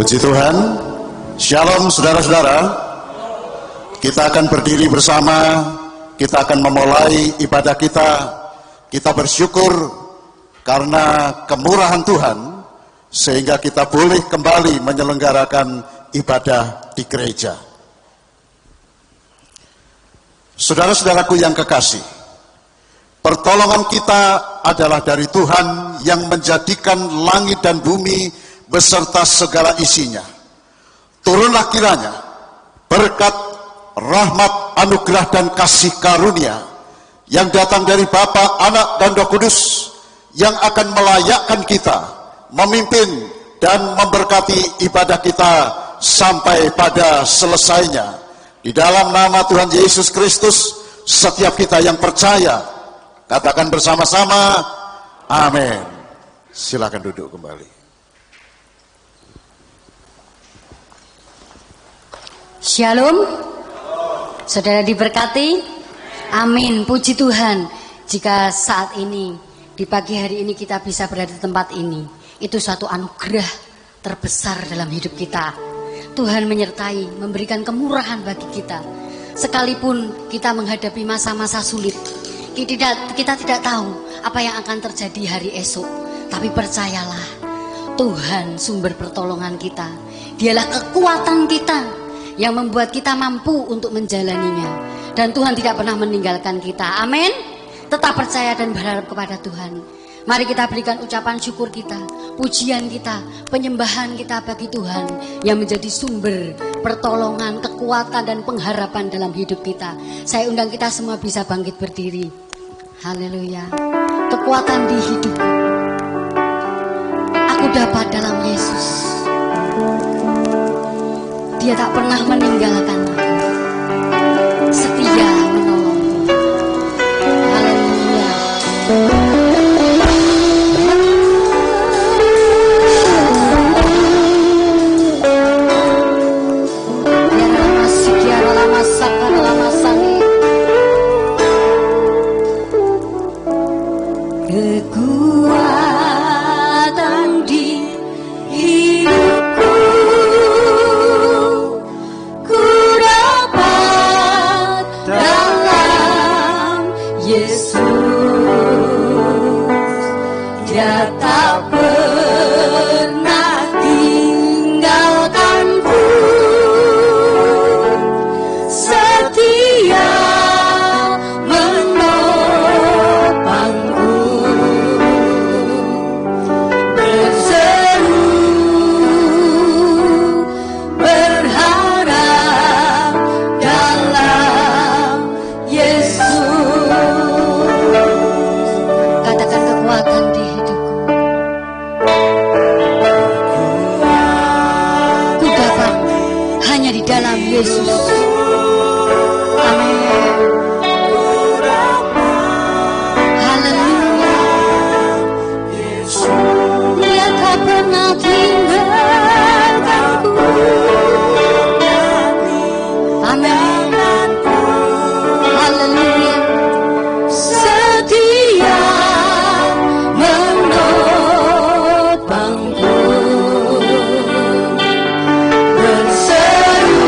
Puji Tuhan. Shalom saudara-saudara. Kita akan berdiri bersama. Kita akan memulai ibadah kita. Kita bersyukur karena kemurahan Tuhan sehingga kita boleh kembali menyelenggarakan ibadah di gereja. Saudara-saudaraku yang kekasih, pertolongan kita adalah dari Tuhan yang menjadikan langit dan bumi beserta segala isinya. Turunlah kiranya berkat, rahmat, anugerah dan kasih karunia yang datang dari Bapa, Anak dan Roh Kudus yang akan melayakkan kita, memimpin dan memberkati ibadah kita sampai pada selesainya. Di dalam nama Tuhan Yesus Kristus, setiap kita yang percaya katakan bersama-sama, amin. Silakan duduk kembali. Shalom, saudara diberkati, amin. Puji Tuhan, jika saat ini, di pagi hari ini kita bisa berada di tempat ini, itu suatu anugerah terbesar dalam hidup kita. Tuhan menyertai, memberikan kemurahan bagi kita. Sekalipun kita menghadapi masa-masa sulit, kita tidak tahu apa yang akan terjadi hari esok. Tapi percayalah, Tuhan sumber pertolongan kita. Dialah kekuatan kita yang membuat kita mampu untuk menjalaninya. Dan Tuhan tidak pernah meninggalkan kita. Amin. Tetap percaya dan berharap kepada Tuhan. Mari kita berikan ucapan syukur kita, pujian kita, penyembahan kita bagi Tuhan yang menjadi sumber pertolongan, kekuatan dan pengharapan dalam hidup kita. Saya undang kita semua bisa bangkit berdiri. Haleluya. Kekuatan di hidup aku dapat dalam Yesus. Dia tak pernah meninggalkan aku, setia menolongku. Haleluya. Kekuatan di hidupku ku dapat dalam Yesus. Dia tak pernah tinggalkanku, setia menopangku, berseru berharap dalam Yesus. Katakan kekuatan di hidupku. Ku dapat hanya di dalam Yesus. Amin. Haleluya. Dia tak pernah tinggalkanku. Amin. Haleluya. Setia menopangku, berseru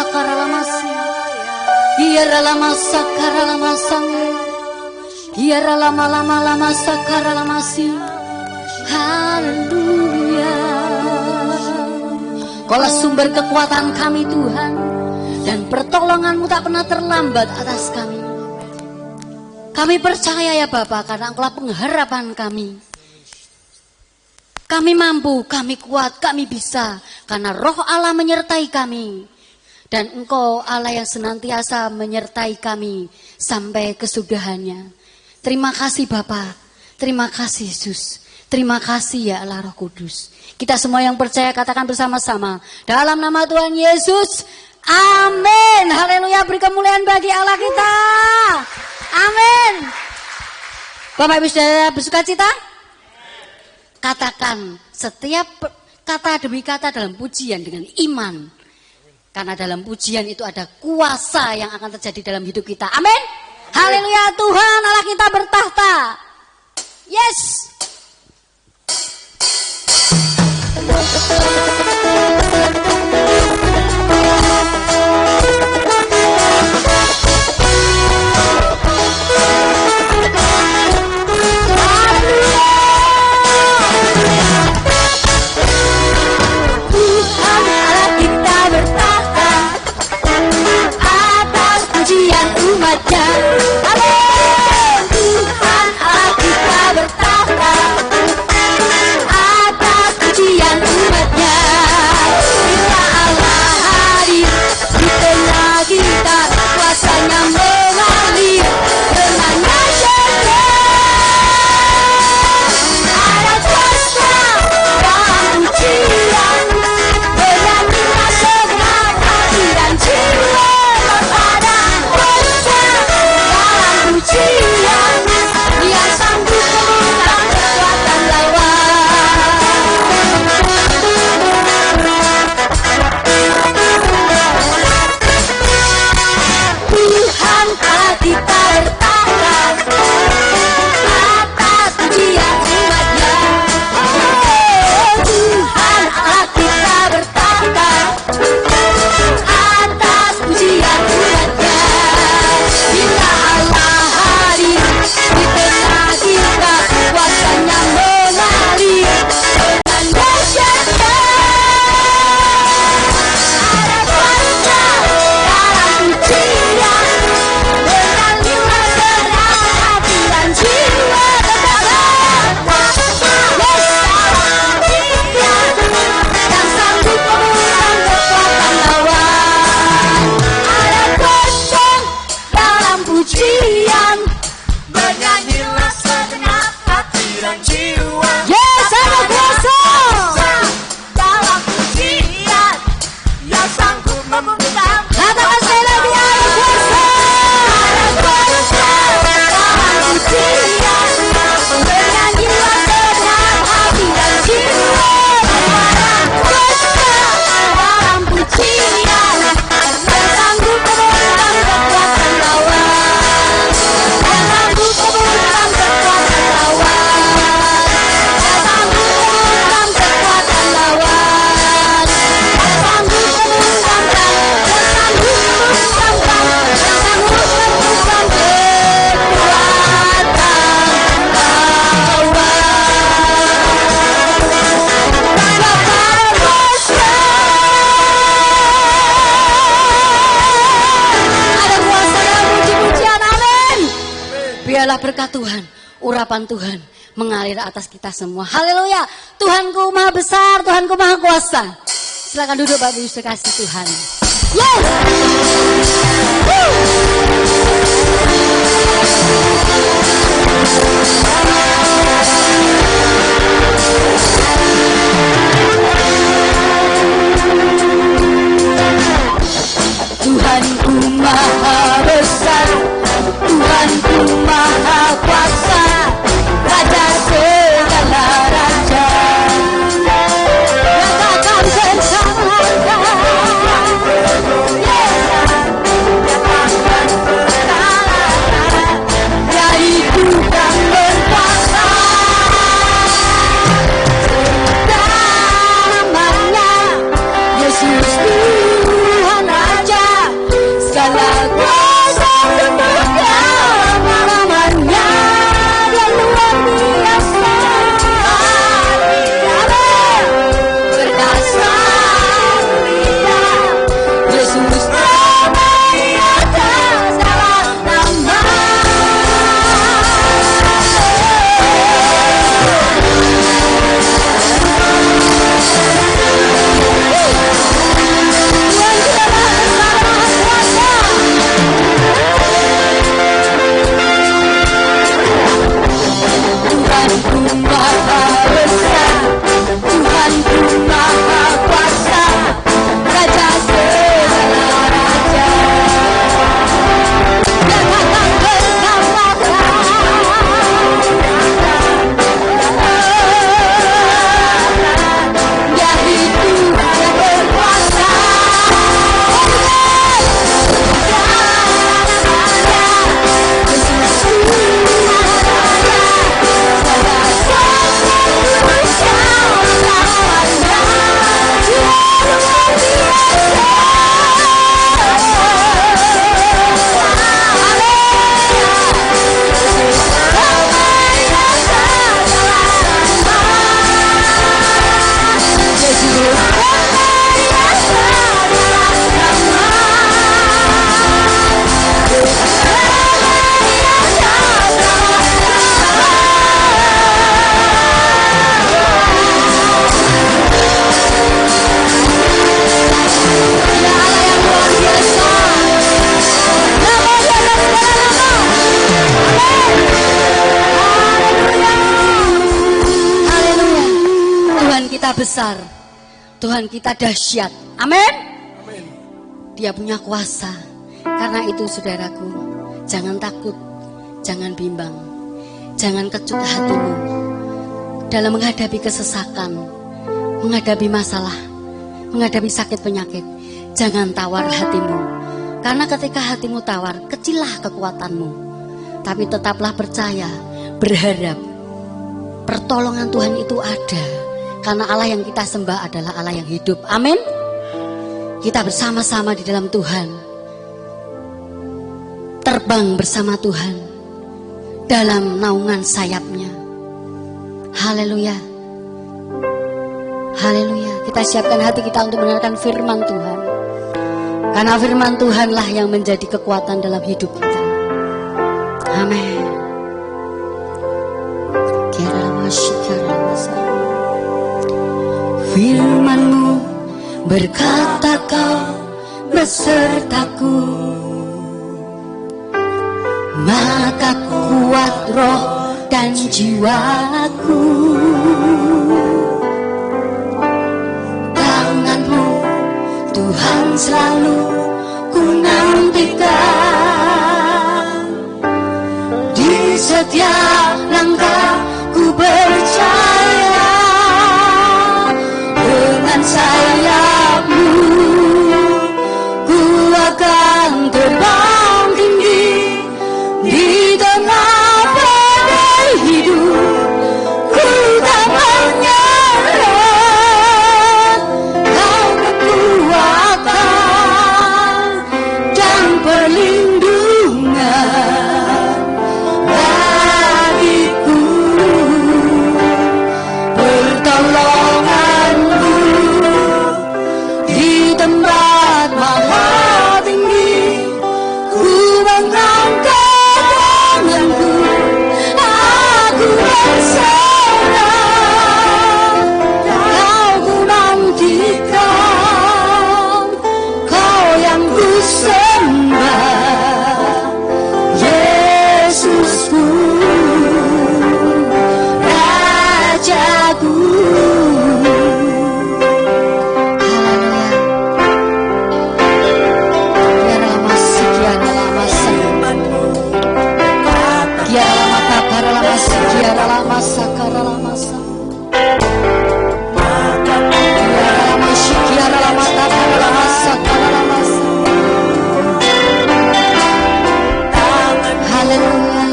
sakaramasi. Biarlah lama sakaramasang. Biarlah lama sakaramasi. Haleluya. Kaulah sumber kekuatan kami Tuhan, dan pertolongan-Mu tak pernah terlambat atas kami. Kami percaya ya Bapa, karena Engkaulah pengharapan kami. Kami mampu, kami kuat, kami bisa, karena Roh Allah menyertai kami. Dan Engkau Allah yang senantiasa menyertai kami sampai kesudahannya. Terima kasih Bapa, terima kasih Yesus, terima kasih ya Allah Roh Kudus. Kita semua yang percaya katakan bersama-sama, dalam nama Tuhan Yesus, amin. Haleluya, beri kemuliaan bagi Allah kita. Amin. Bapak Ibu Saudara bersuka cita? Katakan setiap kata demi kata dalam pujian dengan iman. Karena dalam pujian itu ada kuasa yang akan terjadi dalam hidup kita. Amin. Haleluya, Tuhan Allah kita bertahta. Yes. Biarlah berkat Tuhan, urapan Tuhan mengalir atas kita semua. Haleluya. Tuhanku maha besar, Tuhanku maha kuasa. Silakan duduk Bapak Ibu kasih Tuhan. Yes. Tuhanku maha besar, Tuhanku maha kuasa, Raja segala raja, yang takkan tersalahkan, yang takkan terkalahkan, dari Tuhan kita besar, Tuhan kita dahsyat. Amin. Dia punya kuasa. Karena itu saudaraku, jangan takut, jangan bimbang, jangan kecut hatimu dalam menghadapi kesesakan, menghadapi masalah, menghadapi sakit penyakit. Jangan tawar hatimu, karena ketika hatimu tawar, kecillah kekuatanmu. Tapi tetaplah percaya, berharap pertolongan Tuhan itu ada, karena Allah yang kita sembah adalah Allah yang hidup. Amin. Kita bersama-sama di dalam Tuhan, terbang bersama Tuhan dalam naungan sayapnya. Haleluya, haleluya. Kita siapkan hati kita untuk mendengarkan firman Tuhan, karena firman Tuhanlah yang menjadi kekuatan dalam hidup kita. Amin. Firman-Mu berkata Kau besertaku, maka kuat roh dan jiwaku. Tangan-Mu Tuhan selalu ku nantikan, di setiap langkah ku percaya. Dengan sayap-Mu ku akan terbang tinggi di tengah badai hidup. Ku tak menyerah, Kau kekuatan dan perlindungan bagiku. Pertolongan-Mu di tempat maha tinggi, ku mengangkat tanganku, aku berserah. Kau ku nantikan, Kau yang ku sembah, Yesusku, Rajaku.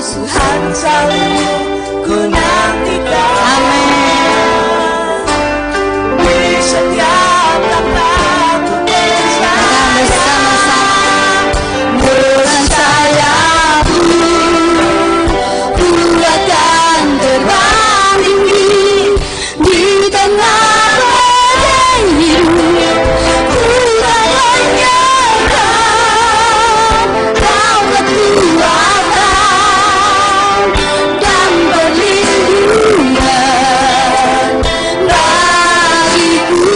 Tuhan selalu ku nantikan. Amin. Di setiap langkah ku percaya. Dengan sayap-Mu ku akan terbang tinggi di tengah badai hidup. Ku tak menyerah, Kau kekuatan dan perlindungan bagiku.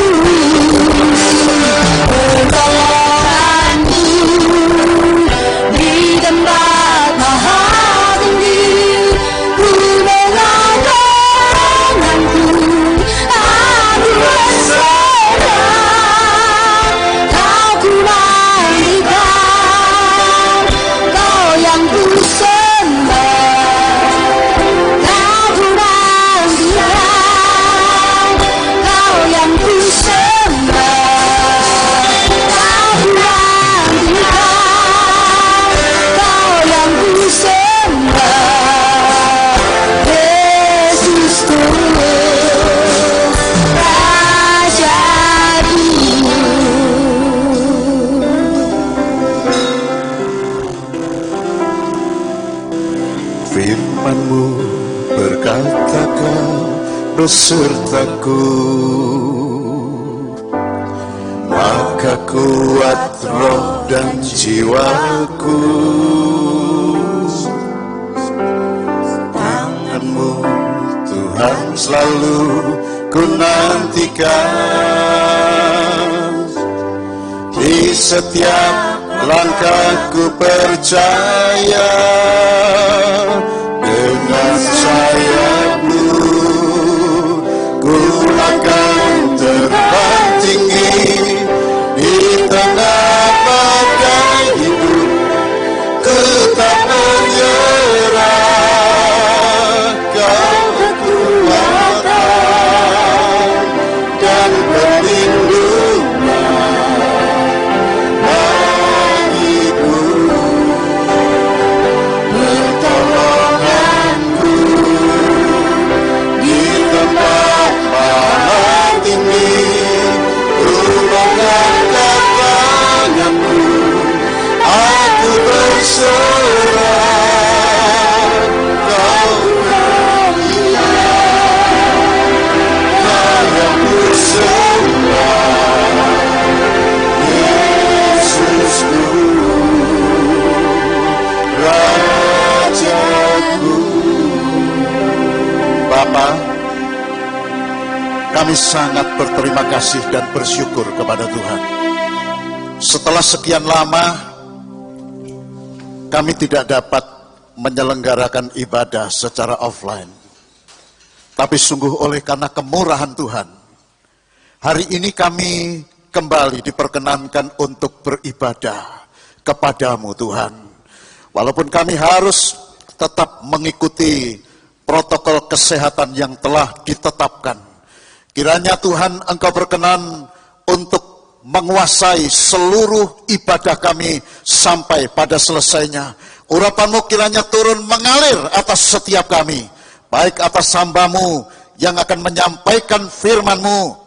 Pertolongan-Mu di tempat maha tinggi, ku mengangkat tanganku, aku berserah. Kau ku nantikan, Kau yang ku sembah. Kau ku nantikan, Kau yang ku sembah. Kau ku nantikan, Kau yang ku sembah. Yesus Tuhan, Rajaku. Firman-Mu berkata Kau besertaku, maka kuat roh dan jiwaku. Tangan-Mu Tuhan selalu ku nantikan, di setiap langkahku percaya. Dengan sayap-Mu ku akan Kami sangat berterima kasih dan bersyukur kepada Tuhan. Setelah sekian lama, kami tidak dapat menyelenggarakan ibadah secara offline. Tapi sungguh oleh karena kemurahan Tuhan, hari ini kami kembali diperkenankan untuk beribadah kepadamu Tuhan. Walaupun kami harus tetap mengikuti protokol kesehatan yang telah ditetapkan. Kiranya Tuhan Engkau berkenan untuk menguasai seluruh ibadah kami sampai pada selesainya. Urapan-Mu kiranya turun mengalir atas setiap kami, baik atas hamba-Mu yang akan menyampaikan firman-Mu,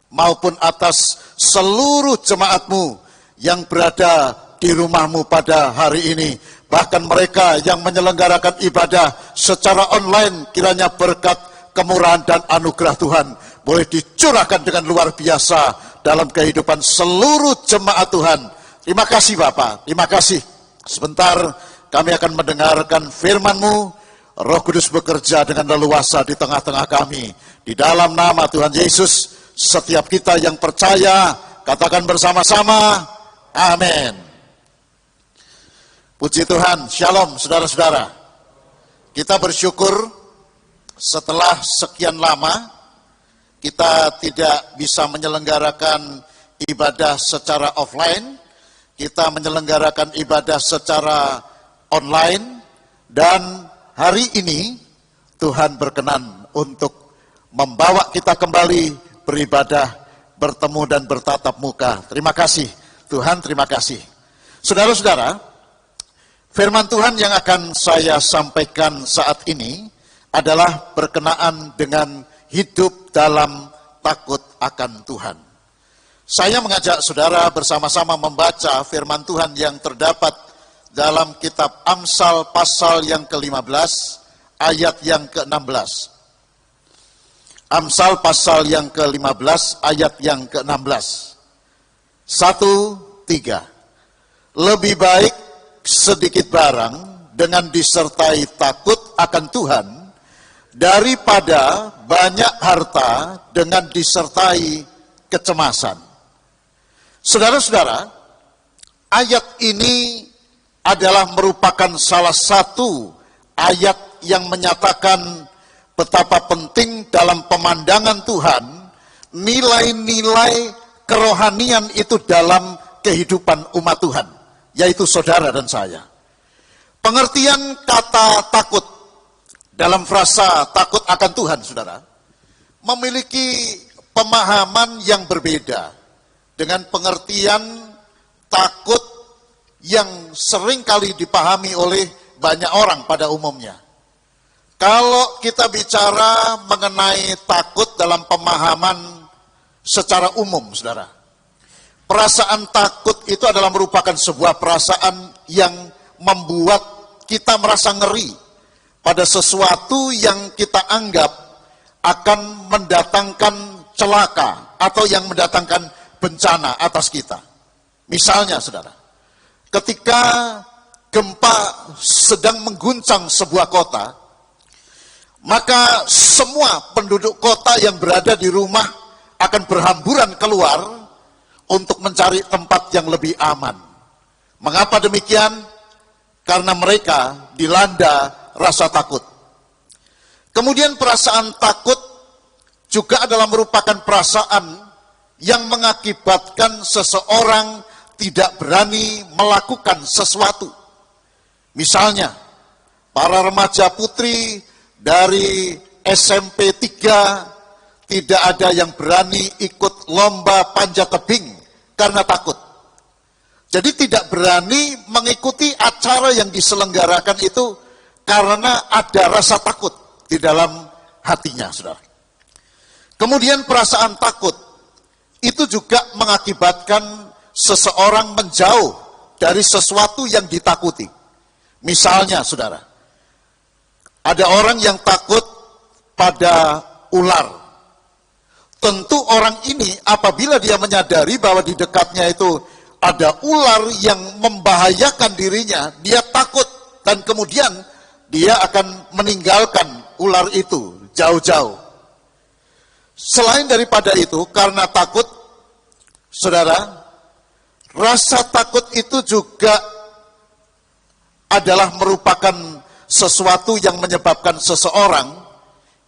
maupun atas seluruh jemaat-Mu yang berada di rumah-Mu pada hari ini. Bahkan mereka yang menyelenggarakan ibadah secara online, kiranya berkat kemurahan dan anugerah Tuhan boleh dicurahkan dengan luar biasa dalam kehidupan seluruh jemaat Tuhan. Terima kasih Bapak, terima kasih. Sebentar kami akan mendengarkan firman-Mu. Roh Kudus bekerja dengan leluasa di tengah-tengah kami. Di dalam nama Tuhan Yesus, setiap kita yang percaya, katakan bersama-sama, amin. Puji Tuhan, shalom saudara-saudara. Kita bersyukur setelah sekian lama kita tidak bisa menyelenggarakan ibadah secara offline, kita menyelenggarakan ibadah secara online, dan hari ini Tuhan berkenan untuk membawa kita kembali beribadah, bertemu dan bertatap muka. Terima kasih Tuhan, terima kasih. Saudara-saudara, firman Tuhan yang akan saya sampaikan saat ini adalah berkenaan dengan hidup dalam takut akan Tuhan. Saya mengajak saudara bersama-sama membaca firman Tuhan yang terdapat dalam kitab Amsal pasal yang ke-15 ayat yang ke-16. Amsal pasal yang ke-15 ayat yang ke-16. 1-3. Lebih baik sedikit barang dengan disertai takut akan Tuhan daripada banyak harta dengan disertai kecemasan. Saudara-saudara, ayat ini adalah merupakan salah satu ayat yang menyatakan betapa penting dalam pemandangan Tuhan nilai-nilai kerohanian itu dalam kehidupan umat Tuhan, yaitu saudara dan saya. Pengertian kata takut dalam frasa takut akan Tuhan, saudara, memiliki pemahaman yang berbeda dengan pengertian takut yang sering kali dipahami oleh banyak orang pada umumnya. Kalau kita bicara mengenai takut dalam pemahaman secara umum, saudara, perasaan takut itu adalah merupakan sebuah perasaan yang membuat kita merasa ngeri pada sesuatu yang kita anggap akan mendatangkan celaka atau yang mendatangkan bencana atas kita. Misalnya, saudara, ketika gempa sedang mengguncang sebuah kota, maka semua penduduk kota yang berada di rumah akan berhamburan keluar untuk mencari tempat yang lebih aman. Mengapa demikian? Karena mereka dilanda rasa takut. Kemudian perasaan takut juga adalah merupakan perasaan yang mengakibatkan seseorang tidak berani melakukan sesuatu. Misalnya, para remaja putri dari SMP 3 tidak ada yang berani ikut lomba panjat tebing karena takut. Jadi tidak berani mengikuti acara yang diselenggarakan itu karena ada rasa takut di dalam hatinya, saudara. Kemudian perasaan takut itu juga mengakibatkan seseorang menjauh dari sesuatu yang ditakuti. Misalnya, saudara, ada orang yang takut pada ular. Tentu orang ini apabila dia menyadari bahwa di dekatnya itu ada ular yang membahayakan dirinya, dia takut dan kemudian dia akan meninggalkan ular itu jauh-jauh. Selain daripada itu, karena takut, saudara, rasa takut itu juga adalah merupakan sesuatu yang menyebabkan seseorang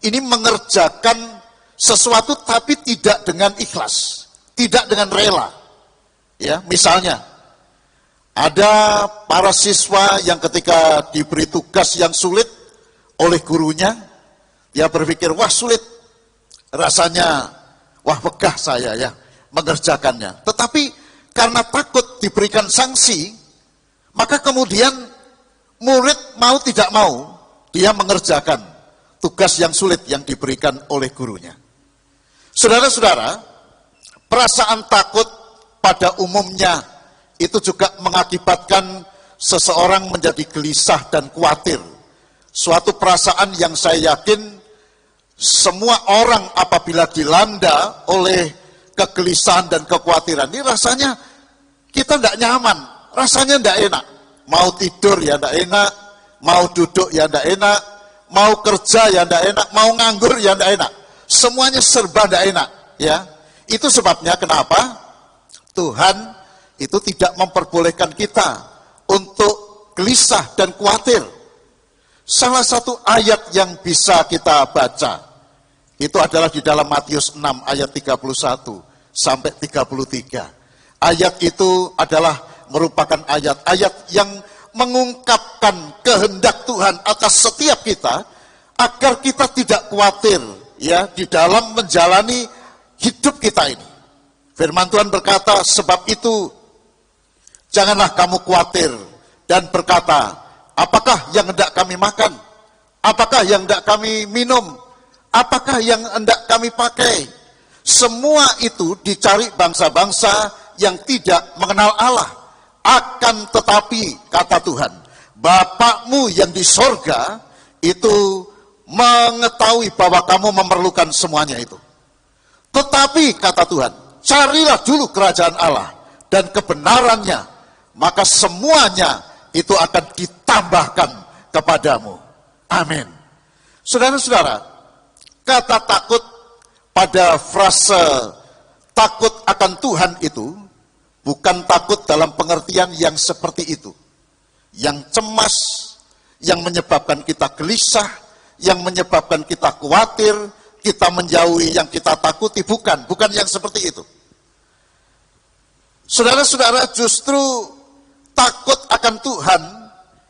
ini mengerjakan sesuatu tapi tidak dengan ikhlas, tidak dengan rela. Ya, misalnya ada para siswa yang ketika diberi tugas yang sulit oleh gurunya, dia berpikir, wah sulit, rasanya, wah wegah saya ya mengerjakannya. Tetapi karena takut diberikan sanksi, maka kemudian murid mau tidak mau, dia mengerjakan tugas yang sulit yang diberikan oleh gurunya. Saudara-saudara, perasaan takut pada umumnya itu juga mengakibatkan seseorang menjadi gelisah dan khawatir. Suatu perasaan yang saya yakin semua orang apabila dilanda oleh kegelisahan dan kekhawatiran, ini rasanya kita tidak nyaman, rasanya tidak enak. Mau tidur ya tidak enak, mau duduk ya tidak enak, mau kerja ya tidak enak, mau nganggur ya tidak enak. Semuanya serba tidak enak. Ya, itu sebabnya kenapa Tuhan itu tidak memperbolehkan kita untuk gelisah dan khawatir. Salah satu ayat yang bisa kita baca itu adalah di dalam Matius 6 ayat 31 sampai 33. Ayat itu adalah merupakan ayat-ayat yang mengungkapkan kehendak Tuhan atas setiap kita agar kita tidak khawatir ya di dalam menjalani hidup kita ini. Firman Tuhan berkata, sebab itu janganlah kamu khawatir dan berkata, apakah yang hendak kami makan? Apakah yang hendak kami minum? Apakah yang hendak kami pakai? Semua itu dicari bangsa-bangsa yang tidak mengenal Allah. Akan tetapi, kata Tuhan, Bapakmu yang di sorga itu mengetahui bahwa kamu memerlukan semuanya itu. Tetapi, kata Tuhan, carilah dulu kerajaan Allah dan kebenarannya, maka semuanya itu akan ditambahkan kepadamu. Amin. Saudara-saudara, kata takut pada frase takut akan Tuhan itu bukan takut dalam pengertian yang seperti itu, yang cemas, yang menyebabkan kita gelisah, yang menyebabkan kita khawatir, kita menjauhi yang kita takuti, bukan yang seperti itu. Saudara-saudara, justru takut akan Tuhan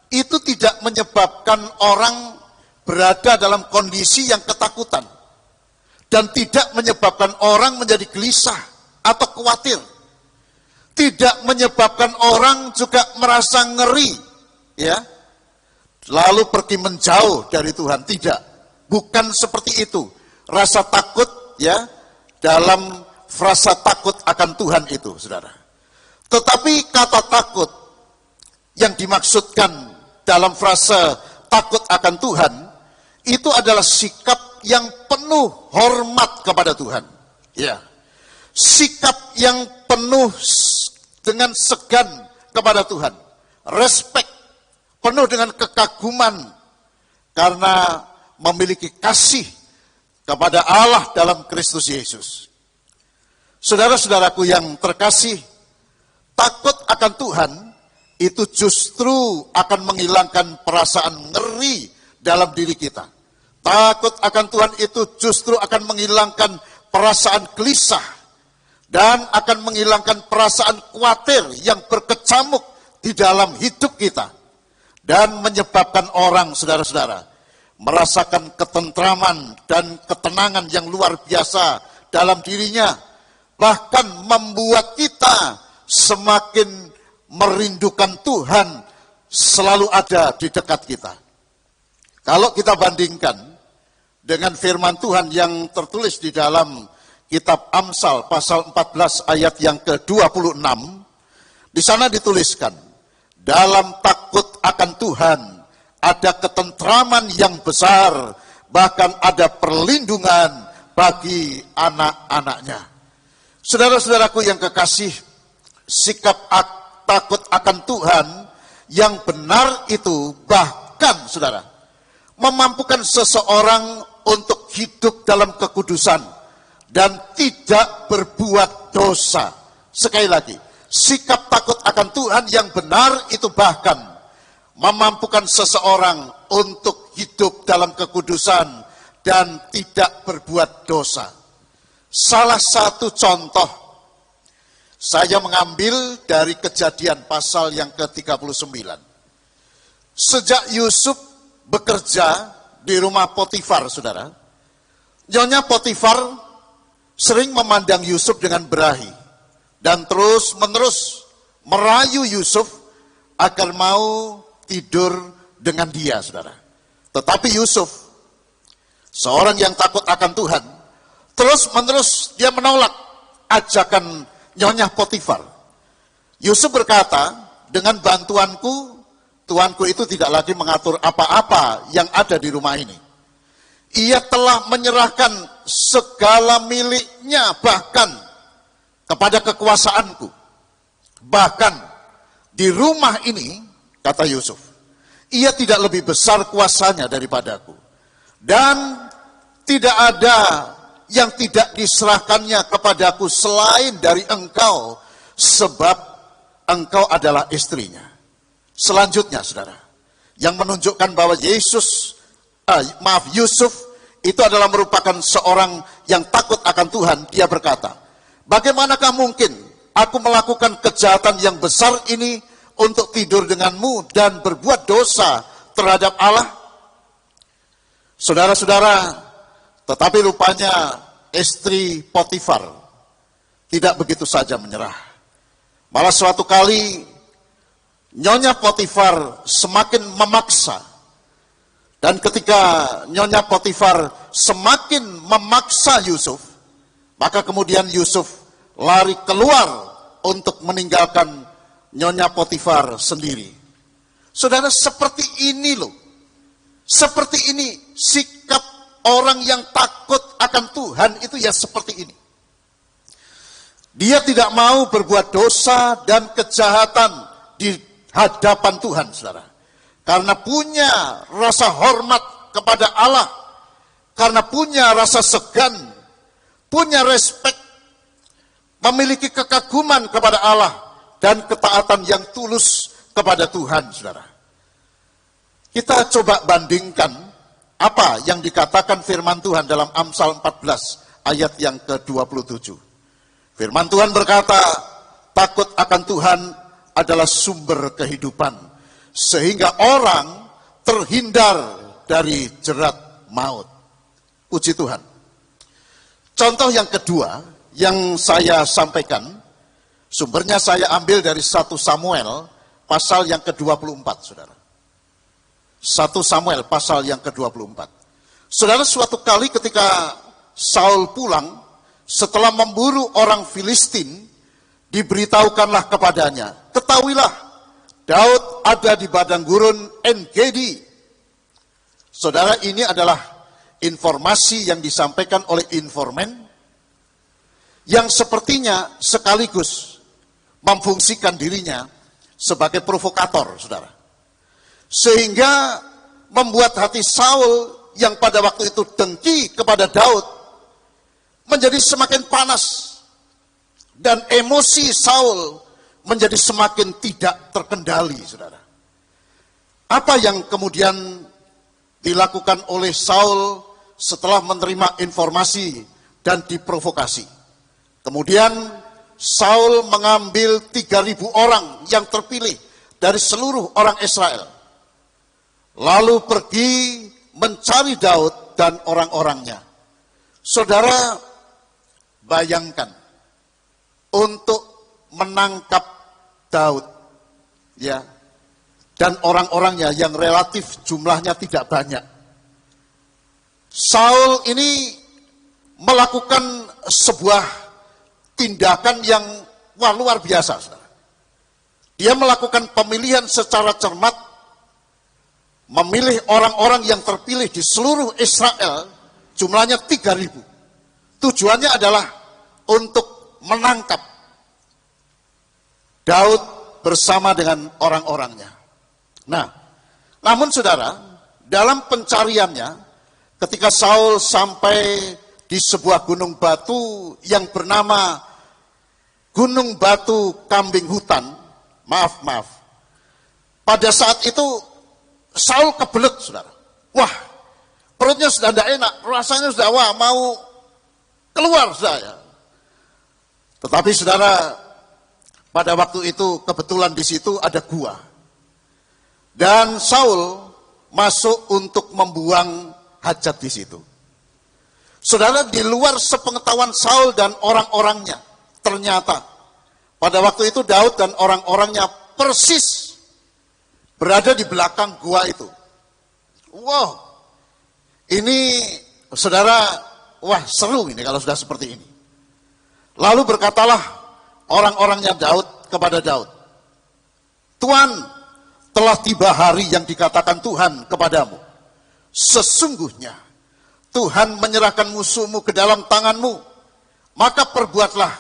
itu tidak menyebabkan orang berada dalam kondisi yang ketakutan dan tidak menyebabkan orang menjadi gelisah atau khawatir. Tidak menyebabkan orang juga merasa ngeri, ya, lalu pergi menjauh dari Tuhan. Tidak, bukan seperti itu. Rasa takut, ya, dalam frasa takut akan Tuhan itu, saudara. Tetapi kata takut yang dimaksudkan dalam frasa takut akan Tuhan itu adalah sikap yang penuh hormat kepada Tuhan. Ya, sikap yang penuh dengan segan kepada Tuhan, respect, penuh dengan kekaguman karena memiliki kasih kepada Allah dalam Kristus Yesus. Saudara-saudaraku yang terkasih, takut akan Tuhan itu justru akan menghilangkan perasaan ngeri dalam diri kita. Takut akan Tuhan itu justru akan menghilangkan perasaan gelisah dan akan menghilangkan perasaan khawatir yang berkecamuk di dalam hidup kita dan menyebabkan orang, saudara-saudara, merasakan ketentraman dan ketenangan yang luar biasa dalam dirinya, bahkan membuat kita semakin merindukan Tuhan selalu ada di dekat kita. Kalau kita bandingkan dengan firman Tuhan yang tertulis di dalam kitab Amsal pasal 14 ayat yang ke-26, di sana dituliskan, dalam takut akan Tuhan ada ketentraman yang besar, bahkan ada perlindungan bagi anak-anaknya. Saudara-saudaraku yang kekasih, sikap takut akan Tuhan yang benar itu bahkan, saudara, memampukan seseorang untuk hidup dalam kekudusan, dan tidak berbuat dosa. Sekali lagi, sikap takut akan Tuhan yang benar itu bahkan memampukan seseorang untuk hidup dalam kekudusan dan tidak berbuat dosa. Salah satu contoh saya mengambil dari Kejadian pasal yang ke-39. Sejak Yusuf bekerja di rumah Potifar, saudara, Nyonya Potifar sering memandang Yusuf dengan berahi dan terus-menerus merayu Yusuf agar mau tidur dengan dia, saudara. Tetapi Yusuf, seorang yang takut akan Tuhan, terus-menerus dia menolak ajakan Nyonya Potifar. Yusuf berkata, dengan bantuanku, tuanku itu tidak lagi mengatur apa-apa yang ada di rumah ini. Ia telah menyerahkan segala miliknya bahkan kepada kekuasaanku. Bahkan di rumah ini, kata Yusuf, ia tidak lebih besar kuasanya daripadaku. Dan tidak ada yang tidak diserahkannya kepadaku selain dari engkau, sebab engkau adalah istrinya. Selanjutnya, saudara, yang menunjukkan bahwa Yusuf itu adalah merupakan seorang yang takut akan Tuhan. Dia berkata, bagaimanakah mungkin aku melakukan kejahatan yang besar ini untuk tidur denganmu dan berbuat dosa terhadap Allah? Saudara-saudara, tetapi rupanya istri Potifar tidak begitu saja menyerah. Malah suatu kali Nyonya Potifar semakin memaksa. Dan ketika Nyonya Potifar semakin memaksa Yusuf, maka kemudian Yusuf lari keluar untuk meninggalkan Nyonya Potifar sendiri. Saudara, seperti ini loh. Seperti ini sikap orang yang takut akan Tuhan itu ya seperti ini. Dia tidak mau berbuat dosa dan kejahatan di hadapan Tuhan, saudara. Karena punya rasa hormat kepada Allah, karena punya rasa segan, punya respek, memiliki kekaguman kepada Allah, dan ketaatan yang tulus kepada Tuhan, saudara. Kita coba bandingkan apa yang dikatakan firman Tuhan dalam Amsal 14 ayat yang ke-27. Firman Tuhan berkata, takut akan Tuhan adalah sumber kehidupan, sehingga orang terhindar dari jerat maut. Puji Tuhan. Contoh yang kedua yang saya sampaikan, sumbernya saya ambil dari 1 Samuel pasal yang ke-24, saudara. 1 Samuel pasal yang ke-24. Saudara, suatu kali ketika Saul pulang, setelah memburu orang Filistin, diberitahukanlah kepadanya, ketahuilah, Daud ada di padang gurun En-Gedi. Saudara, ini adalah informasi yang disampaikan oleh informan yang sepertinya sekaligus memfungsikan dirinya sebagai provokator, saudara. Sehingga membuat hati Saul yang pada waktu itu dengki kepada Daud menjadi semakin panas. Dan emosi Saul menjadi semakin tidak terkendali, saudara. Apa yang kemudian dilakukan oleh Saul setelah menerima informasi dan diprovokasi? Kemudian Saul mengambil 3.000 orang yang terpilih dari seluruh orang Israel. Lalu pergi mencari Daud dan orang-orangnya. Saudara, bayangkan, untuk menangkap Daud, ya, dan orang-orangnya yang relatif jumlahnya tidak banyak. Saul ini melakukan sebuah tindakan yang luar biasa, saudara. Dia melakukan pemilihan secara cermat, memilih orang-orang yang terpilih di seluruh Israel, jumlahnya 3.000. Tujuannya adalah untuk menangkap Daud bersama dengan orang-orangnya. Nah, namun saudara, dalam pencariannya, ketika Saul sampai di sebuah gunung batu yang bernama Gunung Batu Kambing Hutan. Maaf. Pada saat itu Saul kebelet, saudara. Wah, perutnya sudah tidak enak, rasanya sudah mau keluar saya. Tetapi saudara, pada waktu itu kebetulan di situ ada gua. Dan Saul masuk untuk membuang hajat di situ. Saudara, di luar sepengetahuan Saul dan orang-orangnya, ternyata pada waktu itu Daud dan orang-orangnya persis berada di belakang gua itu. Wow, ini saudara, wah seru ini kalau sudah seperti ini. Lalu berkatalah orang-orangnya Daud kepada Daud, Tuan, telah tiba hari yang dikatakan Tuhan kepadamu. Sesungguhnya Tuhan menyerahkan musuhmu ke dalam tanganmu, maka perbuatlah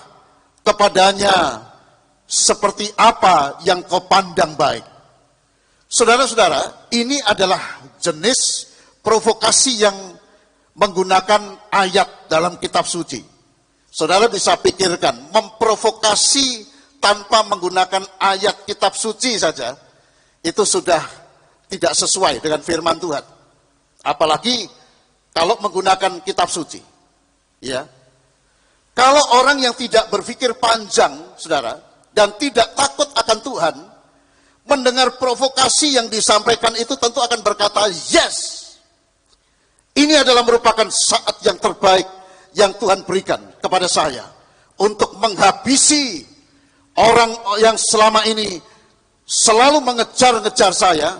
kepadanya seperti apa yang kau pandang baik. Saudara-saudara, ini adalah jenis provokasi yang menggunakan ayat dalam kitab suci. Saudara bisa pikirkan, memprovokasi tanpa menggunakan ayat kitab suci saja, itu sudah tidak sesuai dengan firman Tuhan. Apalagi kalau menggunakan kitab suci. Ya. Kalau orang yang tidak berpikir panjang, saudara, dan tidak takut akan Tuhan, mendengar provokasi yang disampaikan itu tentu akan berkata, yes, ini adalah merupakan saat yang terbaik yang Tuhan berikan kepada saya untuk menghabisi orang yang selama ini selalu mengejar-ngejar saya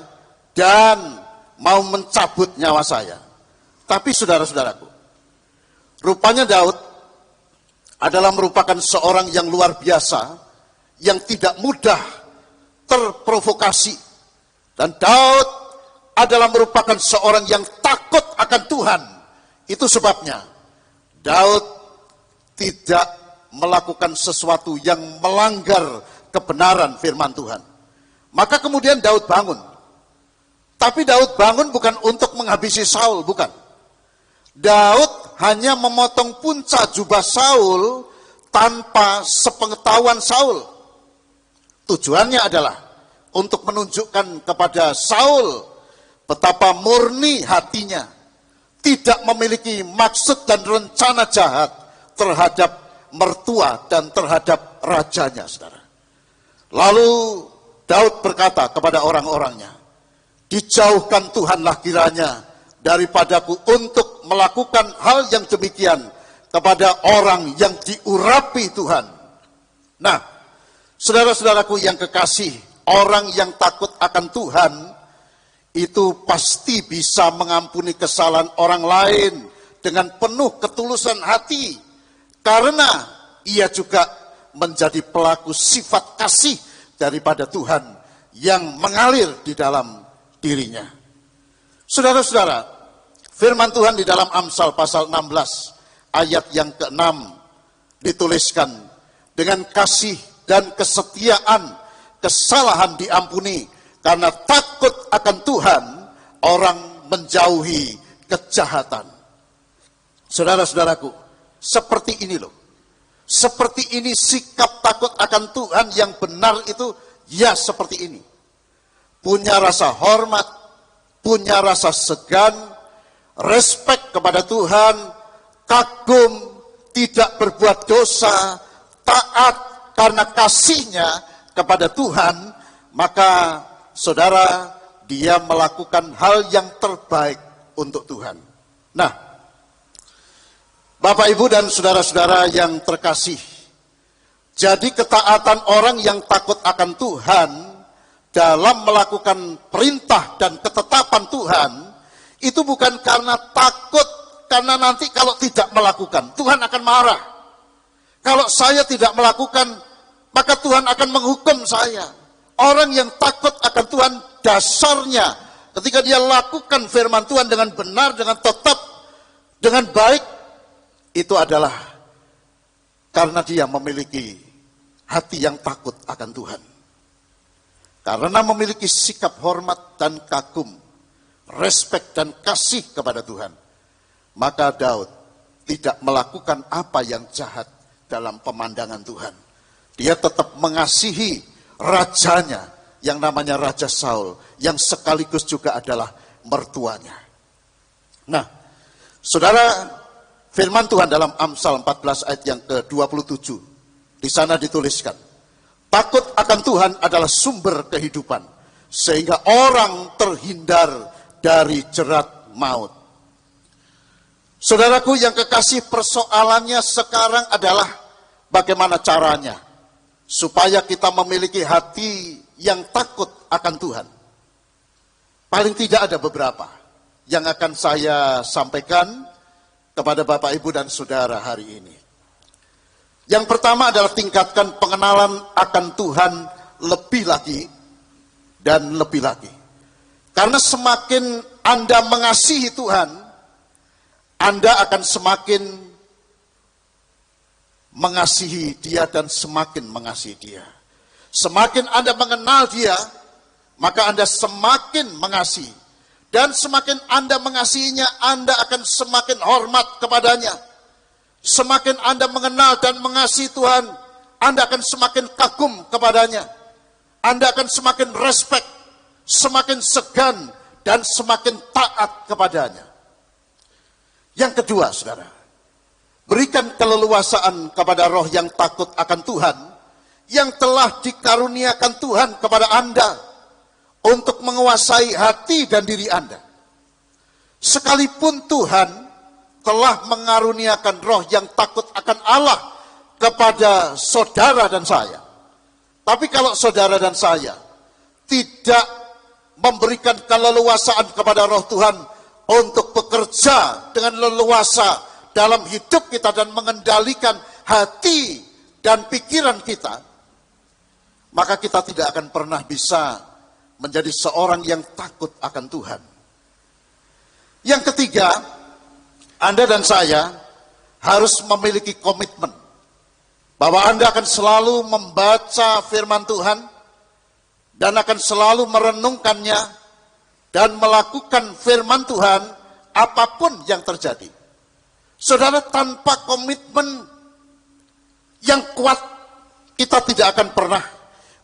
dan mau mencabut nyawa saya. Tapi saudara-saudaraku, rupanya Daud adalah merupakan seorang yang luar biasa, yang tidak mudah terprovokasi. Dan Daud adalah merupakan seorang yang takut akan Tuhan. Itu sebabnya Daud tidak melakukan sesuatu yang melanggar kebenaran firman Tuhan. Maka kemudian Daud bangun. Tapi Daud bangun bukan untuk menghabisi Saul, bukan. Daud hanya memotong punca jubah Saul tanpa sepengetahuan Saul. Tujuannya adalah untuk menunjukkan kepada Saul betapa murni hatinya, tidak memiliki maksud dan rencana jahat terhadap mertua dan terhadap rajanya, saudara. Lalu Daud berkata kepada orang-orangnya, dijauhkan Tuhanlah kiranya daripadaku untuk melakukan hal yang demikian kepada orang yang diurapi Tuhan. Nah, saudara-saudaraku yang kekasih, orang yang takut akan Tuhan itu pasti bisa mengampuni kesalahan orang lain dengan penuh ketulusan hati, karena ia juga menjadi pelaku sifat kasih daripada Tuhan yang mengalir di dalam dirinya. Saudara-saudara, firman Tuhan di dalam Amsal pasal 16 ayat yang ke-6 dituliskan, dengan kasih dan kesetiaan kesalahan diampuni, karena takut akan Tuhan orang menjauhi kejahatan. Saudara-saudaraku, seperti ini loh. Seperti ini sikap takut akan Tuhan yang benar itu, ya seperti ini. Punya rasa hormat, punya rasa segan, respek kepada Tuhan, kagum, tidak berbuat dosa, taat karena kasihnya kepada Tuhan, maka saudara, dia melakukan hal yang terbaik untuk Tuhan. Nah, Bapak, Ibu, dan saudara-saudara yang terkasih, jadi ketaatan orang yang takut akan Tuhan dalam melakukan perintah dan ketetapan Tuhan, itu bukan karena takut, karena nanti kalau tidak melakukan, Tuhan akan marah. Kalau saya tidak melakukan, maka Tuhan akan menghukum saya. Orang yang takut akan Tuhan dasarnya, ketika dia lakukan firman Tuhan dengan benar, dengan tetap, dengan baik, itu adalah karena dia memiliki hati yang takut akan Tuhan. Karena memiliki sikap hormat dan kagum, respek dan kasih kepada Tuhan, maka Daud tidak melakukan apa yang jahat dalam pemandangan Tuhan. Dia tetap mengasihi rajanya yang namanya Raja Saul, yang sekaligus juga adalah mertuanya. Nah, saudara, firman Tuhan dalam Amsal 14 ayat yang ke-27, di sana dituliskan, takut akan Tuhan adalah sumber kehidupan, sehingga orang terhindar dari jerat maut. Saudaraku yang kekasih, persoalannya sekarang adalah bagaimana caranya supaya kita memiliki hati yang takut akan Tuhan. Paling tidak ada beberapa yang akan saya sampaikan kepada Bapak, Ibu, dan Saudara hari ini. Yang pertama adalah tingkatkan pengenalan akan Tuhan lebih lagi dan lebih lagi. Karena semakin Anda mengasihi Tuhan, Anda akan semakin mengasihi Dia dan semakin mengasihi Dia. Semakin Anda mengenal Dia, maka Anda semakin mengasihi. Dan semakin Anda mengasihinya, Anda akan semakin hormat kepadanya. Semakin Anda mengenal dan mengasihi Tuhan, Anda akan semakin kagum kepadanya. Anda akan semakin respect, semakin segan, dan semakin taat kepadanya. Yang kedua, saudara, berikan keleluasaan kepada roh yang takut akan Tuhan, yang telah dikaruniakan Tuhan kepada Anda, untuk menguasai hati dan diri Anda. Sekalipun Tuhan telah mengaruniakan roh yang takut akan Allah kepada saudara dan saya, tapi kalau saudara dan saya tidak memberikan keleluasaan kepada roh Tuhan untuk bekerja dengan leluasa dalam hidup kita dan mengendalikan hati dan pikiran kita, maka kita tidak akan pernah bisa menjadi seorang yang takut akan Tuhan. Yang ketiga, Anda dan saya harus memiliki komitmen bahwa Anda akan selalu membaca firman Tuhan dan akan selalu merenungkannya dan melakukan firman Tuhan apapun yang terjadi. Saudara, tanpa komitmen yang kuat, kita tidak akan pernah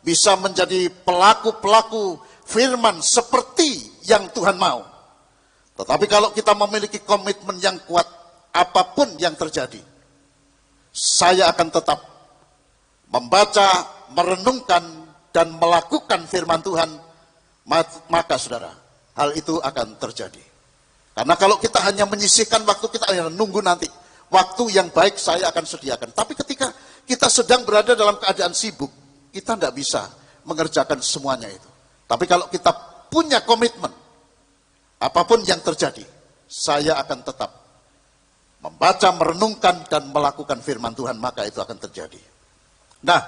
bisa menjadi pelaku-pelaku firman seperti yang Tuhan mau. Tetapi kalau kita memiliki komitmen yang kuat, apapun yang terjadi, saya akan tetap membaca, merenungkan, dan melakukan firman Tuhan, maka saudara, hal itu akan terjadi. Karena kalau kita hanya menyisihkan waktu, kita hanya nunggu nanti, waktu yang baik saya akan sediakan. Tapi ketika kita sedang berada dalam keadaan sibuk, kita tidak bisa mengerjakan semuanya itu. Tapi kalau kita punya komitmen, apapun yang terjadi, saya akan tetap membaca, merenungkan, dan melakukan firman Tuhan, maka itu akan terjadi. Nah,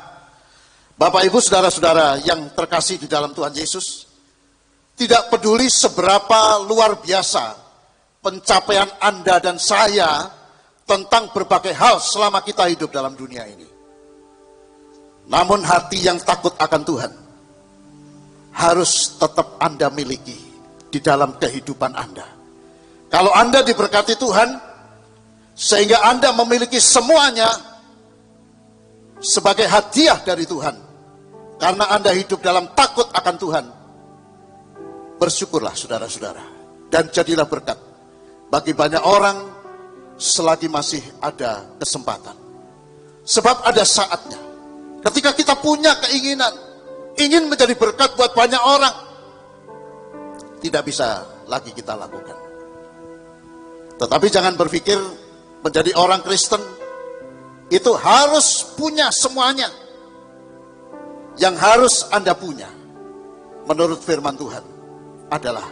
Bapak, Ibu, Saudara-saudara yang terkasih di dalam Tuhan Yesus, tidak peduli seberapa luar biasa pencapaian Anda dan saya tentang berbagai hal selama kita hidup dalam dunia ini. Namun hati yang takut akan Tuhan harus tetap Anda miliki di dalam kehidupan Anda. Kalau Anda diberkati Tuhan, sehingga Anda memiliki semuanya sebagai hadiah dari Tuhan, karena Anda hidup dalam takut akan Tuhan, bersyukurlah saudara-saudara, dan jadilah berkat bagi banyak orang selagi masih ada kesempatan. Sebab ada saatnya ketika kita punya keinginan, ingin menjadi berkat buat banyak orang, tidak bisa lagi kita lakukan. Tetapi jangan berpikir menjadi orang Kristen itu harus punya semuanya. Yang harus Anda punya, menurut firman Tuhan, adalah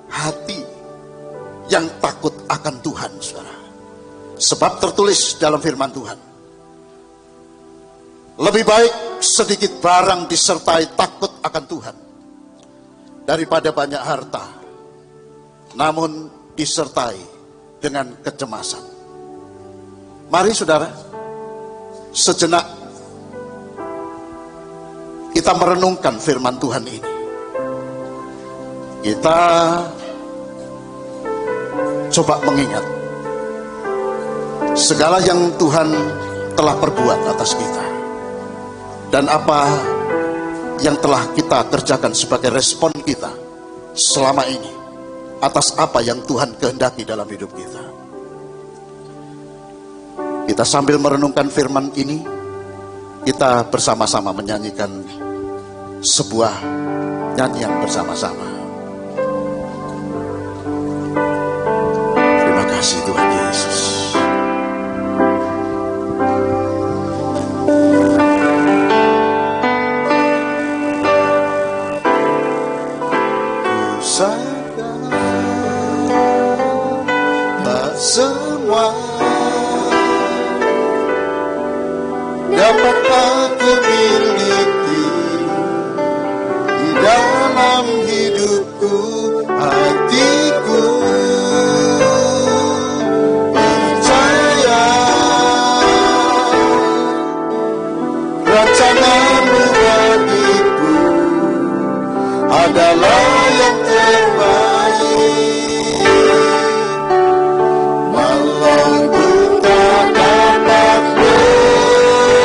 hati yang takut akan Tuhan, saudara. Sebab tertulis dalam firman Tuhan, lebih baik sedikit barang disertai takut akan Tuhan daripada banyak harta namun disertai dengan kecemasan. Mari saudara, sejenak kita merenungkan firman Tuhan ini. Kita coba mengingat segala yang Tuhan telah perbuat atas kita, dan apa yang telah kita kerjakan sebagai respon kita selama ini atas apa yang Tuhan kehendaki dalam hidup kita. Kita sambil merenungkan firman ini, kita bersama-sama menyanyikan sebuah nyanyian bersama-sama. Terima kasih Tuhan Yesus. Tak semua dapat aku miliki di dalam hidupku, hatiku percaya rencanamu bagiku adalah yang terbaik. Walau ku tak dapat melihat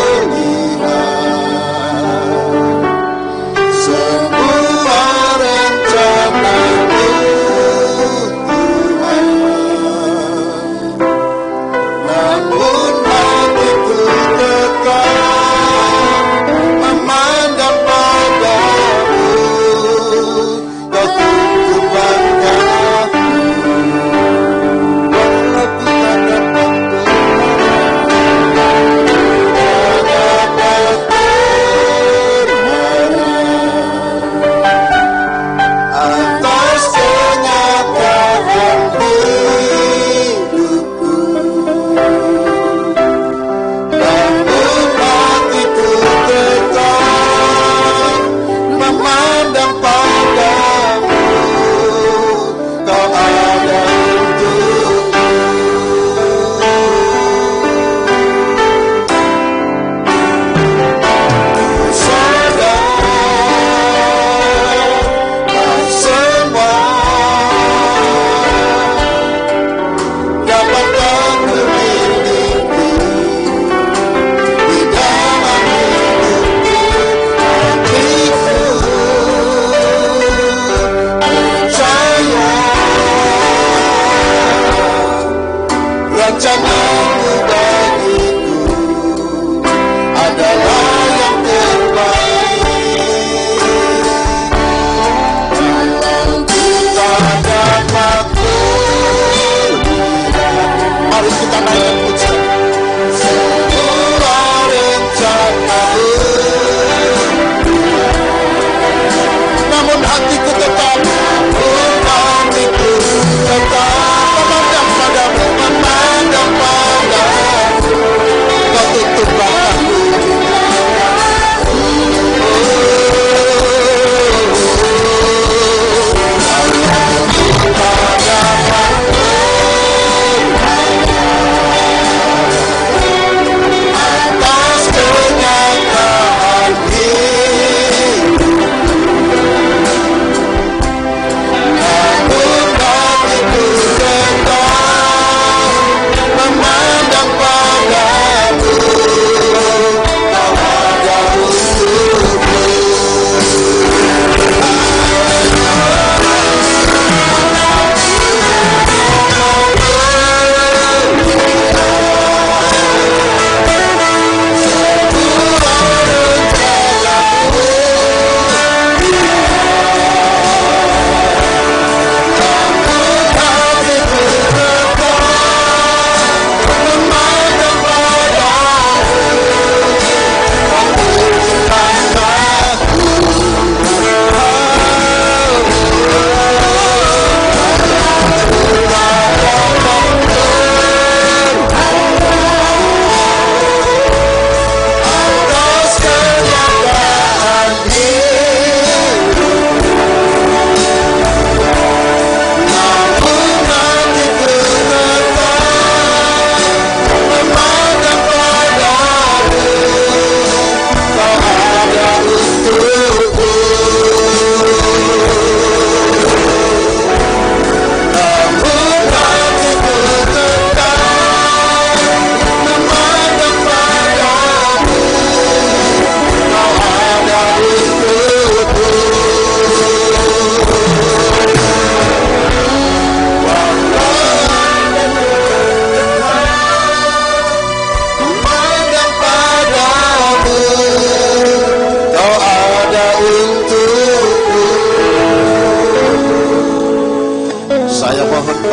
semua rencana-Mu, Tuhan, namun hatiku tetap memandang padamu. Kau tunggu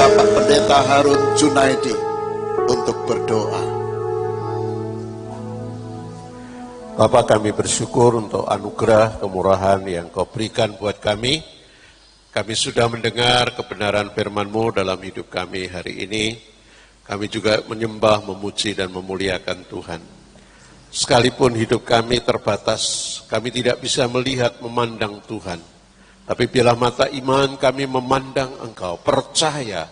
Bapak Pendeta Harun Junaidi untuk berdoa. Bapa, kami bersyukur untuk anugerah kemurahan yang Kau berikan buat kami. Kami sudah mendengar kebenaran firman-Mu dalam hidup kami hari ini. Kami juga menyembah, memuji, dan memuliakan Tuhan. Sekalipun hidup kami terbatas, kami tidak bisa melihat, memandang Tuhan. Tapi bila mata iman kami memandang Engkau, percaya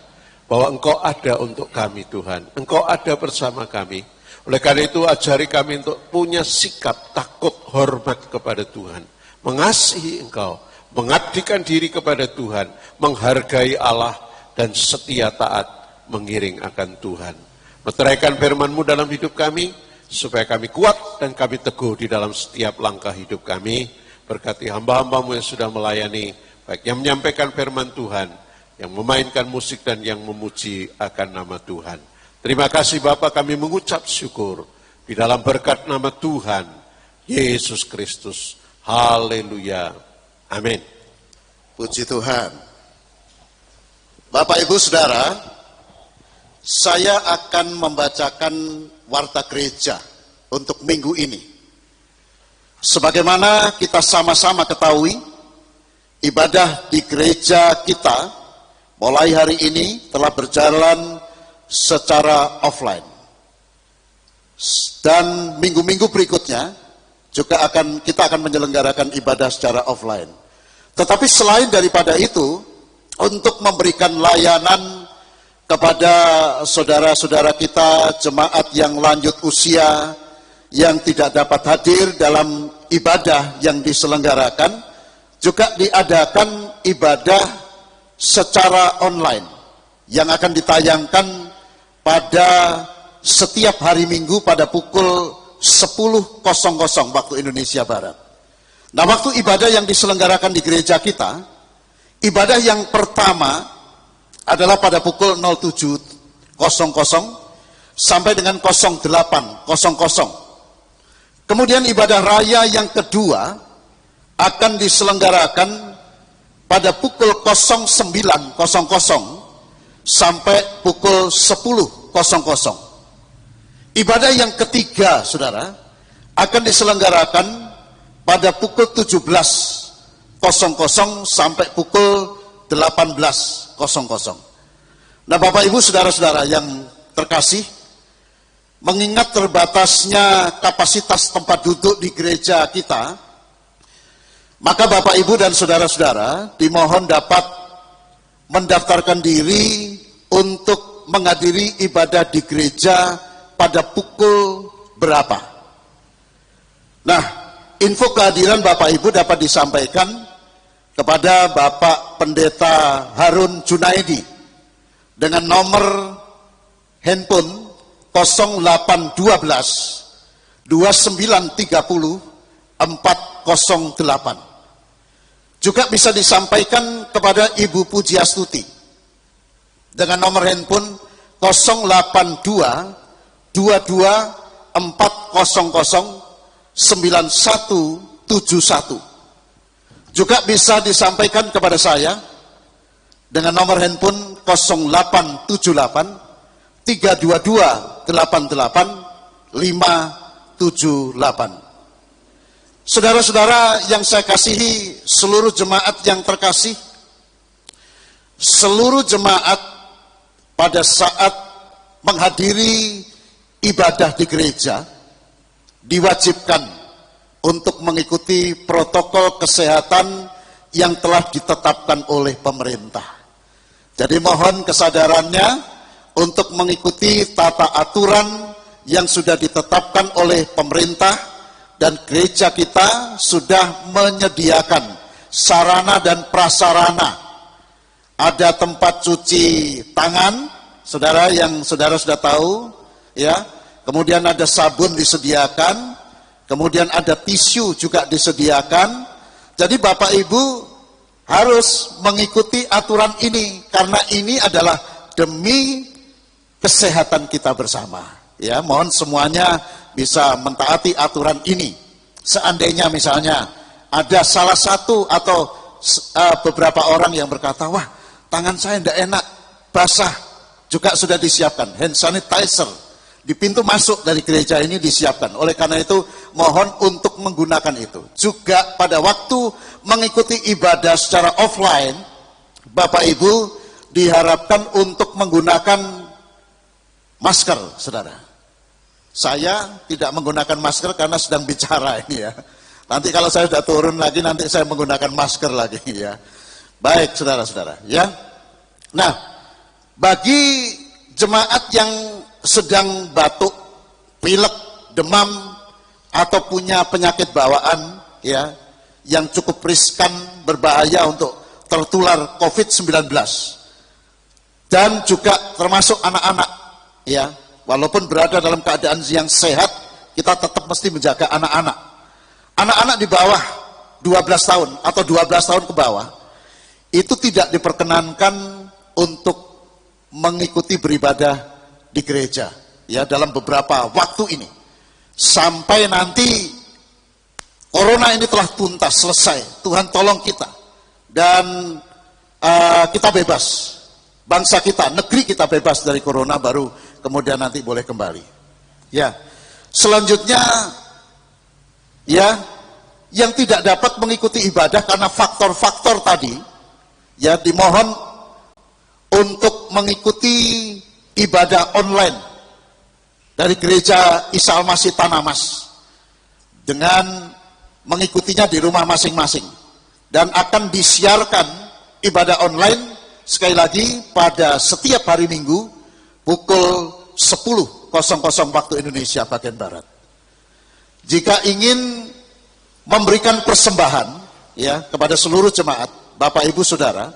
bahwa Engkau ada untuk kami Tuhan. Engkau ada bersama kami. Oleh karena itu ajari kami untuk punya sikap takut hormat kepada Tuhan. Mengasihi Engkau, mengabdikan diri kepada Tuhan, menghargai Allah, dan setia taat mengiring akan Tuhan. Meteraikan firman-Mu dalam hidup kami, supaya kami kuat dan kami teguh di dalam setiap langkah hidup kami. Berkati hamba-hamba-Mu yang sudah melayani, baik yang menyampaikan firman Tuhan, yang memainkan musik dan yang memuji akan nama Tuhan. Terima kasih Bapa, kami mengucap syukur di dalam berkat nama Tuhan Yesus Kristus. Haleluya. Amin. Puji Tuhan. Bapak Ibu Saudara, saya akan membacakan warta gereja untuk minggu ini. Sebagaimana kita sama-sama ketahui, ibadah di gereja kita mulai hari ini telah berjalan secara offline. Dan minggu-minggu berikutnya juga kita akan menyelenggarakan ibadah secara offline. Tetapi selain daripada itu, untuk memberikan layanan kepada saudara-saudara kita, jemaat yang lanjut usia, yang tidak dapat hadir dalam ibadah yang diselenggarakan, juga diadakan ibadah secara online yang akan ditayangkan pada setiap hari Minggu pada pukul 10.00 waktu Indonesia Barat. Nah, waktu ibadah yang diselenggarakan di gereja kita, ibadah yang pertama adalah pada pukul 07.00 sampai dengan 08.00. Kemudian ibadah raya yang kedua akan diselenggarakan pada pukul 09.00 sampai pukul 10.00. Ibadah yang ketiga, saudara, akan diselenggarakan pada pukul 17.00 sampai pukul 18.00. Nah, Bapak Ibu Saudara-saudara yang terkasih, mengingat terbatasnya kapasitas tempat duduk di gereja kita, maka Bapak Ibu dan saudara-saudara dimohon dapat mendaftarkan diri untuk menghadiri ibadah di gereja pada pukul berapa. Nah, info kehadiran Bapak Ibu dapat disampaikan kepada Bapak Pendeta Harun Junaidi dengan nomor handphone 0812 2930 408. Juga bisa disampaikan kepada Ibu Pujiastuti dengan nomor handphone 082 22 400 9171. Juga bisa disampaikan kepada saya dengan nomor handphone 0878 322 88 578. Saudara-saudara yang saya kasihi, seluruh jemaat yang terkasih, seluruh jemaat pada saat menghadiri ibadah di gereja diwajibkan untuk mengikuti protokol kesehatan yang telah ditetapkan oleh pemerintah. Jadi mohon kesadarannya untuk mengikuti tata aturan yang sudah ditetapkan oleh pemerintah. Dan gereja kita sudah menyediakan sarana dan prasarana. Ada tempat cuci tangan, saudara yang saudara sudah tahu, ya. Kemudian ada sabun disediakan, kemudian ada tisu juga disediakan. Jadi Bapak Ibu harus mengikuti aturan ini karena ini adalah demi kesehatan kita bersama. Ya, mohon semuanya bisa mentaati aturan ini. Seandainya misalnya ada salah satu atau beberapa orang yang berkata, wah tangan saya tidak enak, basah juga sudah disiapkan, hand sanitizer di pintu masuk dari gereja ini disiapkan. Oleh karena itu mohon untuk menggunakan itu. Juga pada waktu mengikuti ibadah secara offline, Bapak Ibu diharapkan untuk menggunakan masker, saudara. Saya tidak menggunakan masker karena sedang bicara ini ya. Nanti kalau saya sudah turun lagi, nanti saya menggunakan masker lagi ya. Baik, saudara-saudara ya. Nah, bagi jemaat yang sedang batuk, pilek, demam, atau punya penyakit bawaan ya, yang cukup riskan, berbahaya untuk tertular COVID-19, dan juga termasuk anak-anak ya, walaupun berada dalam keadaan yang sehat, kita tetap mesti menjaga anak-anak. Anak-anak di bawah 12 tahun atau 12 tahun ke bawah itu tidak diperkenankan untuk mengikuti beribadah di gereja ya dalam beberapa waktu ini sampai nanti corona ini telah tuntas, selesai. Tuhan tolong kita dan kita bebas, bangsa kita, negeri kita bebas dari corona, baru kemudian nanti boleh kembali ya. Selanjutnya ya, yang tidak dapat mengikuti ibadah karena faktor-faktor tadi ya, dimohon untuk mengikuti ibadah online dari gereja Isa Al-Masih Tanah Mas dengan mengikutinya di rumah masing-masing, dan akan disiarkan ibadah online sekali lagi pada setiap hari Minggu pukul 10.00 waktu Indonesia bagian Barat. Jika ingin memberikan persembahan ya kepada seluruh jemaat, Bapak Ibu Saudara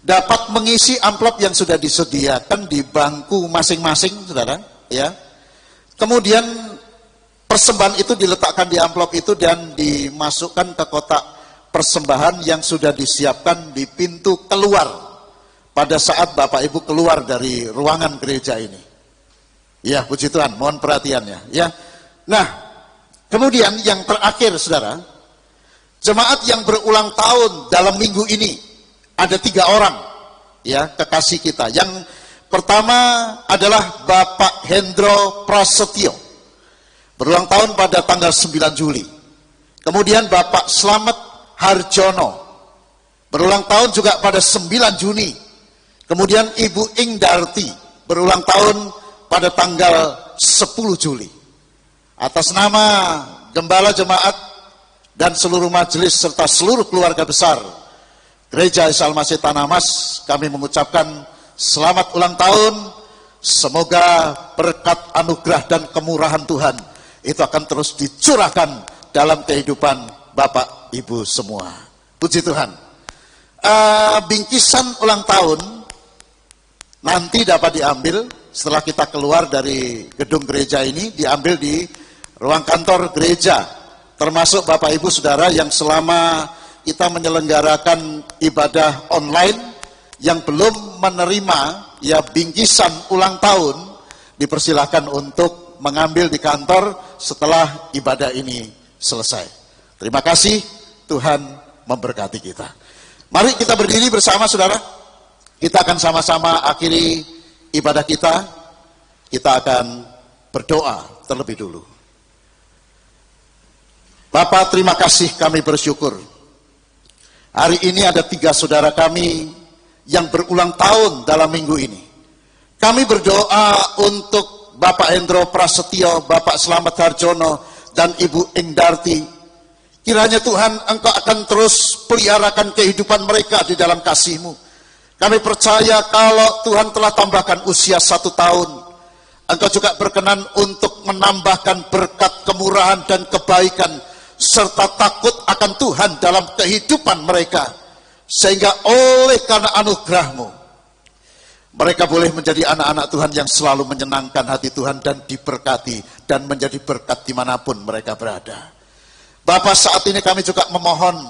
dapat mengisi amplop yang sudah disediakan di bangku masing-masing, saudara ya. Kemudian persembahan itu diletakkan di amplop itu dan dimasukkan ke kotak persembahan yang sudah disiapkan di pintu keluar pada saat Bapak Ibu keluar dari ruangan gereja ini ya. Puji Tuhan, mohon perhatiannya ya. Nah, kemudian yang terakhir, saudara, jemaat yang berulang tahun dalam minggu ini ada 3 orang ya, kekasih kita. Yang pertama adalah Bapak Hendro Prasetyo, berulang tahun pada tanggal 9 Juli. Kemudian Bapak Slamet Harjono, berulang tahun juga pada 9 Juni. Kemudian Ibu Ingdarti, berulang tahun pada tanggal 10 Juli. Atas nama Gembala Jemaat dan seluruh majelis serta seluruh keluarga besar Gereja Isa Al-Masih Tanah Mas, kami mengucapkan selamat ulang tahun. Semoga berkat anugerah dan kemurahan Tuhan itu akan terus dicurahkan dalam kehidupan Bapak Ibu semua. Puji Tuhan. Bingkisan ulang tahun nanti dapat diambil setelah kita keluar dari gedung gereja ini, diambil di ruang kantor gereja, termasuk Bapak Ibu Saudara yang selama kita menyelenggarakan ibadah online yang belum menerima ya bingkisan ulang tahun, dipersilahkan untuk mengambil di kantor setelah ibadah ini selesai. Terima kasih, Tuhan memberkati kita. Mari kita berdiri bersama, saudara. Kita akan sama-sama akhiri ibadah kita. Kita akan berdoa terlebih dulu. Bapak, terima kasih, kami bersyukur. Hari ini ada 3 saudara kami yang berulang tahun dalam minggu ini. Kami berdoa untuk Bapak Hendro Prasetyo, Bapak Slamet Harjono, dan Ibu Ingdarti. Kiranya Tuhan, Engkau akan terus peliharakan kehidupan mereka di dalam kasih-Mu. Kami percaya kalau Tuhan telah tambahkan usia 1 tahun, Engkau juga berkenan untuk menambahkan berkat kemurahan dan kebaikan serta takut akan Tuhan dalam kehidupan mereka, sehingga oleh karena anugerah-Mu mereka boleh menjadi anak-anak Tuhan yang selalu menyenangkan hati Tuhan dan diberkati dan menjadi berkat dimanapun mereka berada. Bapa, saat ini kami juga memohon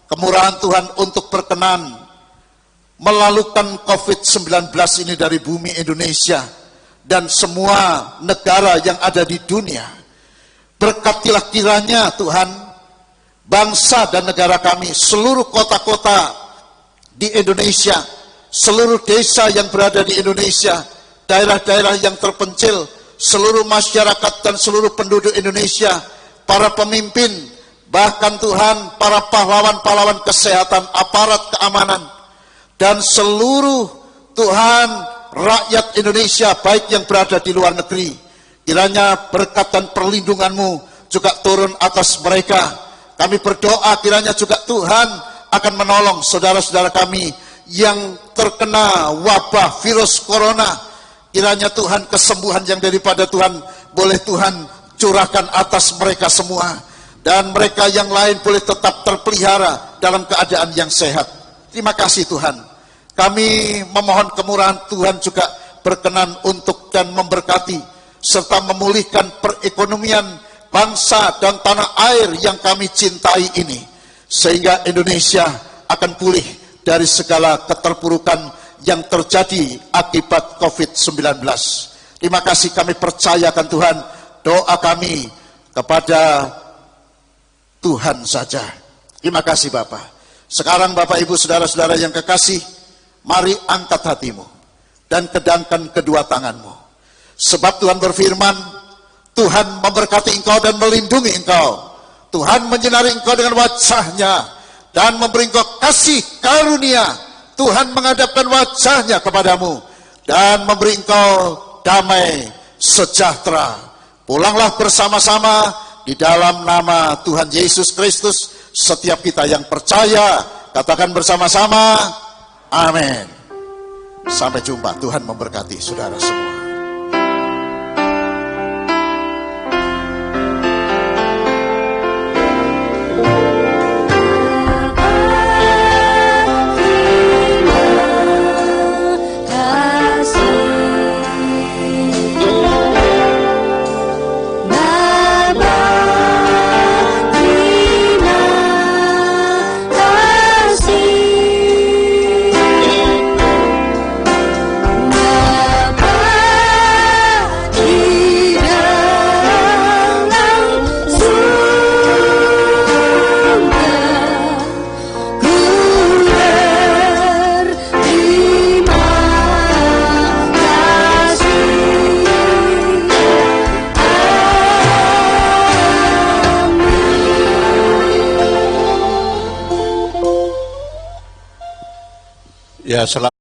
kemurahan Tuhan untuk berkenan melalukan COVID-19 ini dari bumi Indonesia dan semua negara yang ada di dunia. Berkatilah kiranya Tuhan bangsa dan negara kami, seluruh kota-kota di Indonesia, seluruh desa yang berada di Indonesia, daerah-daerah yang terpencil, seluruh masyarakat dan seluruh penduduk Indonesia, para pemimpin, bahkan Tuhan, para pahlawan-pahlawan kesehatan, aparat keamanan, dan seluruh Tuhan rakyat Indonesia, baik yang berada di luar negeri. Kiranya berkat dan perlindungan-Mu juga turun atas mereka. Kami berdoa kiranya juga Tuhan akan menolong saudara-saudara kami yang terkena wabah virus corona. Kiranya Tuhan kesembuhan yang daripada Tuhan boleh Tuhan curahkan atas mereka semua. Dan mereka yang lain boleh tetap terpelihara dalam keadaan yang sehat. Terima kasih Tuhan. Kami memohon kemurahan Tuhan juga berkenan untuk dan memberkati serta memulihkan perekonomian bangsa dan tanah air yang kami cintai ini, sehingga Indonesia akan pulih dari segala keterpurukan yang terjadi akibat COVID-19. Terima kasih, kami percayakan Tuhan, doa kami kepada Tuhan saja. Terima kasih Bapak. Sekarang Bapak Ibu saudara-saudara yang kekasih, mari angkat hatimu dan kedangkan kedua tanganmu. Sebab Tuhan berfirman, Tuhan memberkati engkau dan melindungi engkau. Tuhan menyinari engkau dengan wajah-Nya dan memberi engkau kasih karunia. Tuhan menghadapkan wajah-Nya kepadamu dan memberi engkau damai sejahtera. Pulanglah bersama-sama di dalam nama Tuhan Yesus Kristus. Setiap kita yang percaya, katakan bersama-sama, amin. Sampai jumpa, Tuhan memberkati saudara semua. Ya, selamat